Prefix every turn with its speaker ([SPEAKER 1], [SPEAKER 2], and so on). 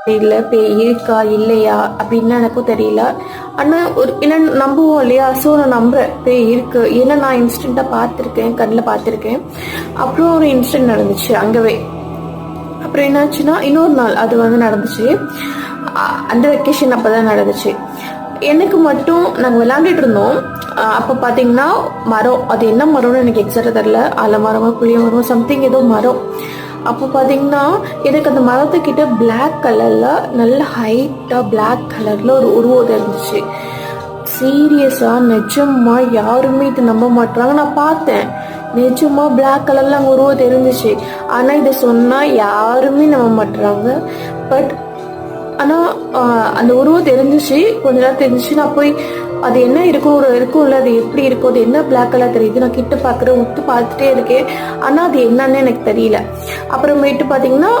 [SPEAKER 1] தெரியல, பேய் இருக்கா இல்லையா அப்படின்னு எனக்கும் தெரியல. ஆனால் என்ன நம்புவோம் இல்லையா, ஸோ நான் நம்புறேன் பேய் இருக்கு. ஏன்னா நான் இன்ஸ்டண்ட்டாக பார்த்துருக்கேன், கண்ணில் பார்த்துருக்கேன். அப்புறம் ஒரு இன்சிடென்ட் நடந்துச்சு அங்கவே. அப்புறம் என்னாச்சுன்னா இன்னொரு நாள் அது நடந்துச்சு. அந்த வெக்கேஷன் அப்போ தான் நடந்துச்சு. எனக்கு மட்டும் நாங்கள் விளையாண்டுட்டு இருந்தோம். அப்போ பார்த்தீங்கன்னா மரம், அது என்ன மரம்னு எனக்கு எக்ஸாக்டாக தெரில, ஆலமரமோ புளிய மரமோ சம்திங் ஏதோ மரம். அப்போ பார்த்தீங்கன்னா எனக்கு அந்த மரத்துக்கிட்ட பிளாக் கலரில் நல்ல ஹைட்டாக பிளாக் கலரில் ஒரு உருவம் இருந்துச்சு. சீரியஸாக நிஜமா யாருமே இது நம்ப மாட்டாங்க. நான் பார்த்தேன், நிஜமா பிளாக் கலரில் அங்கே உருவம் தெரிஞ்சிச்சு. ஆனால் இதை சொன்னால் யாருமே நம்ப மாட்டுறாங்க. பட் ஆனால் அந்த உருவம் தெரிஞ்சிச்சு, கொஞ்ச நேரம் தெரிஞ்சிச்சு. நான் போய் அது என்ன இருக்கும்ல, அது எப்படி இருக்கும், அது என்ன பிளாக் கலர் தெரியுது, நான் கிட்ட பார்க்குறேன், உத்து பார்த்துட்டே இருக்கேன். ஆனால் அது என்னன்னு எனக்கு தெரியல. அப்புறமேட்டு பார்த்தீங்கன்னா